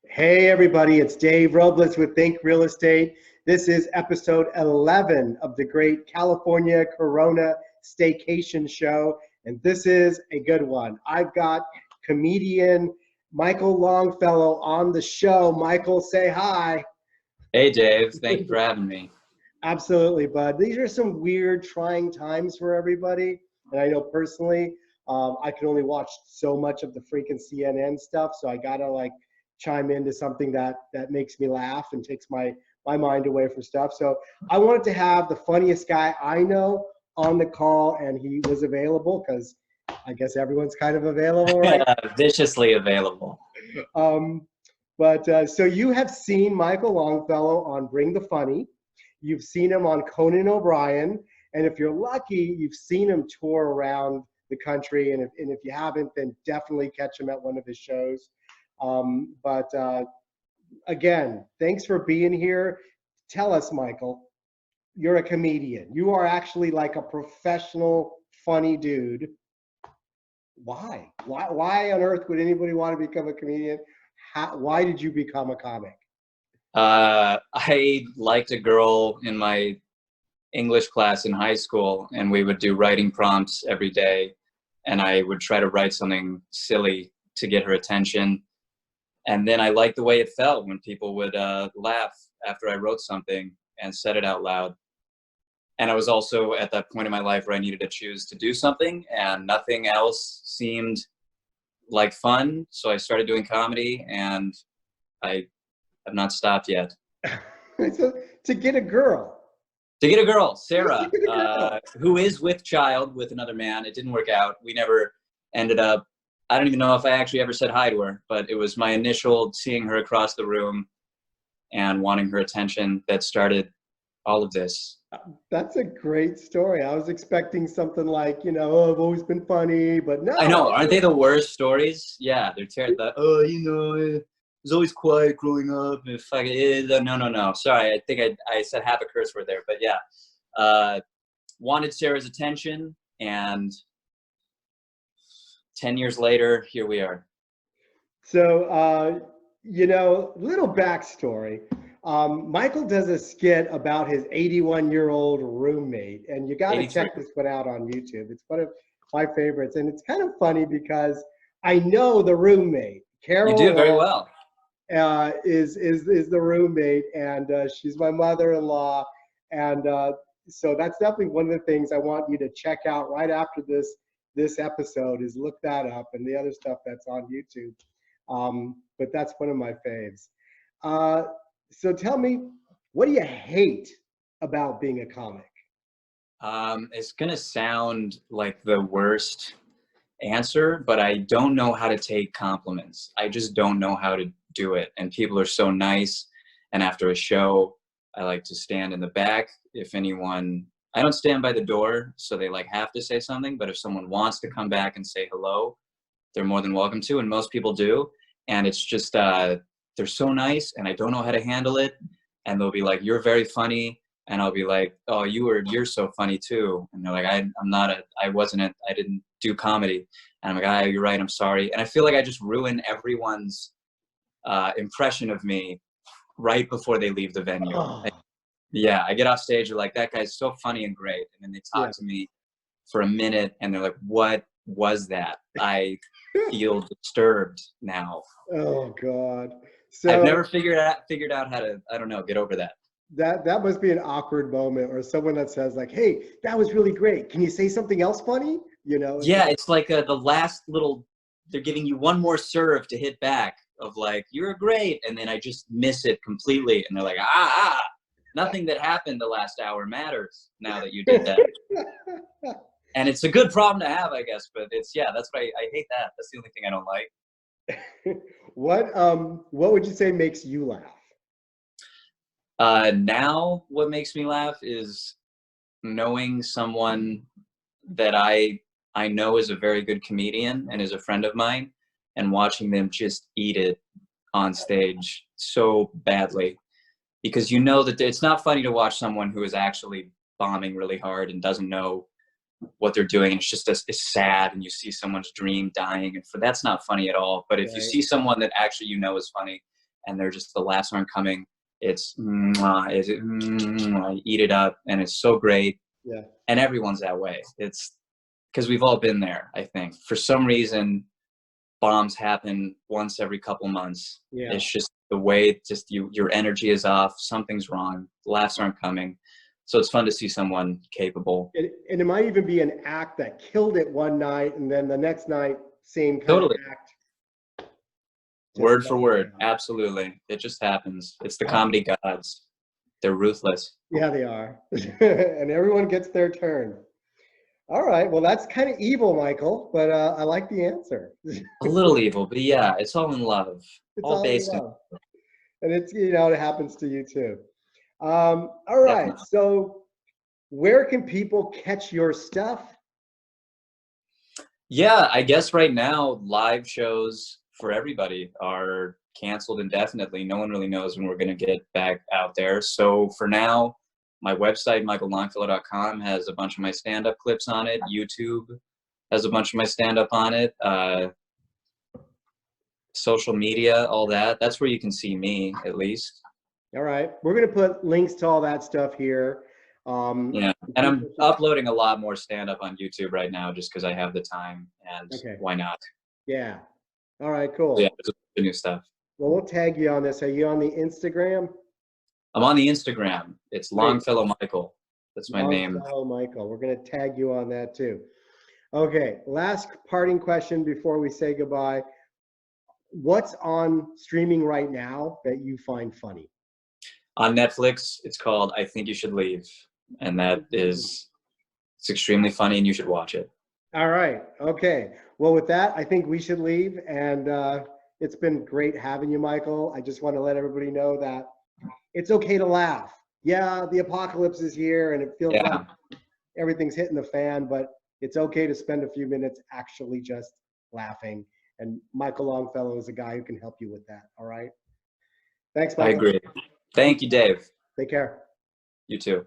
Hey everybody, it's Dave Robles with Think Real Estate. This is episode 11 of the great California Corona Staycation show, and this is a good one. I've got comedian Michael Longfellow on the show. Michael, say hi. Hey Dave, thank you for having me. Absolutely, bud. These are some weird, trying times for everybody, and I know personally, I can only watch so much of the freaking CNN stuff, so I gotta chime into something that makes me laugh and takes my mind away from stuff. So I wanted to have the funniest guy I know on the call, and he was available because I guess everyone's kind of available, right? Viciously available. So you have seen Michael Longfellow on Bring the Funny. You've seen him on Conan O'Brien, and if you're lucky, you've seen him tour around the country. And if you haven't, then definitely catch him at one of his shows. Again, thanks for being here. Tell us, Michael, you're a comedian. You are actually like a professional, funny dude. Why? Why on earth would anybody want to become a comedian? Why did you become a comic? I liked a girl in my English class in high school, and we would do writing prompts every day, and I would try to write something silly to get her attention. And then I liked the way it felt when people would laugh after I wrote something and said it out loud. And I was also at that point in my life where I needed to choose to do something, and nothing else seemed like fun. So I started doing comedy, and I have not stopped yet. To get a girl. To get a girl, Sarah, who is with child with another man. It didn't work out. We never ended up. I don't even know if I actually ever said hi to her, but it was my initial seeing her across the room and wanting her attention that started all of this. That's a great story. I was expecting something like, oh, I've always been funny, but no. I know. Aren't they the worst stories? Yeah, they're terrible. I was always quiet growing up. If I no. Sorry, I think I said half a curse word there, but yeah. Wanted Sarah's attention, and 10 years later, here we are. So, little backstory. Michael does a skit about his 81-year-old roommate, and you got to check this one out on YouTube. It's one of my favorites, and it's kind of funny because I know the roommate. Carol, you do very well. Is the roommate, and she's my mother-in-law, and so that's definitely one of the things I want you to check out right after this episode. Is look that up and the other stuff that's on YouTube. But that's one of my faves. So tell me, what do you hate about being a comic? It's gonna sound like the worst answer, but I don't know how to take compliments. I just don't know how to do it. And people are so nice. And after a show, I like to stand in the back. I don't stand by the door, so they have to say something. But if someone wants to come back and say hello, they're more than welcome to. And most people do. And it's just, they're so nice, and I don't know how to handle it. And they'll be like, "You're very funny." And I'll be like, "Oh, you're so funny too." And they're like, I didn't do comedy. And I'm like, "You're right, I'm sorry." And I feel like I just ruin everyone's impression of me right before they leave the venue. Oh. Yeah, I get off stage, they're like, "That guy's so funny and great." And then they talk to me for a minute, and they're like, "What was that? I feel disturbed now." Oh God. So I've never figured out how to, I don't know, get over that. That must be an awkward moment, or someone that says like, "Hey, that was really great. Can you say something else funny?" Yeah, it's like the last little, they're giving you one more serve to hit back of like, "You're great," and then I just miss it completely, and they're like, nothing that happened the last hour matters now that you did that. And it's a good problem to have, I guess, but that's what I hate that. That's the only thing I don't like. What would you say makes you laugh? Now what makes me laugh is knowing someone that I know is a very good comedian and is a friend of mine, and watching them just eat it on stage so badly. Because you know that it's not funny to watch someone who is actually bombing really hard and doesn't know what they're doing, and it's sad, and you see someone's dream dying, and that's not funny at all. But if you see someone that actually is funny, and they're just, the laughs aren't coming. It's I eat it up, and it's so great. Yeah. And everyone's that way. It's because we've all been there. I think for some reason, bombs happen once every couple months. Yeah. It's just the way, just your energy is off. Something's wrong. Laughs aren't coming. So it's fun to see someone capable. And it might even be an act that killed it one night, and then the next night, same kind Totally. of act. Word for word. Absolutely. It just happens. It's the comedy gods. They're ruthless. Yeah, they are. And everyone gets their turn. All right. Well, that's kind of evil, Michael, but I like the answer. A little evil, but yeah, it's all in love. It's all based in love. And it's, you know, it happens to you too. All right. Definitely. So where can people catch your stuff? Yeah, I guess right now live shows for everybody are canceled indefinitely. No one really knows when we're going to get back out there. So for now, my website, michaellongfellow.com, has a bunch of my stand-up clips on it. YouTube has a bunch of my stand-up on it. Social media, all that. That's where you can see me, at least. All right. We're going to put links to all that stuff here. Yeah, and I'm uploading a lot more stand-up on YouTube right now just because I have the time, and why not? Yeah. All right, cool. Yeah, there's a new stuff. Well, we'll tag you on this. Are you on the Instagram? I'm on the Instagram. It's Longfellow Michael. That's my name. Longfellow Michael. We're going to tag you on that too. Okay, last parting question before we say goodbye. What's on streaming right now that you find funny? On Netflix, it's called I Think You Should Leave. And it's extremely funny, and you should watch it. All right. Okay. Well, with that, I think we should leave. And it's been great having you, Michael. I just want to let everybody know that it's okay to laugh. Yeah, the apocalypse is here, and it feels like everything's hitting the fan, but it's okay to spend a few minutes actually just laughing. And Michael Longfellow is a guy who can help you with that. All right. Thanks, Michael. I agree. Thank you, Dave. Take care. You too.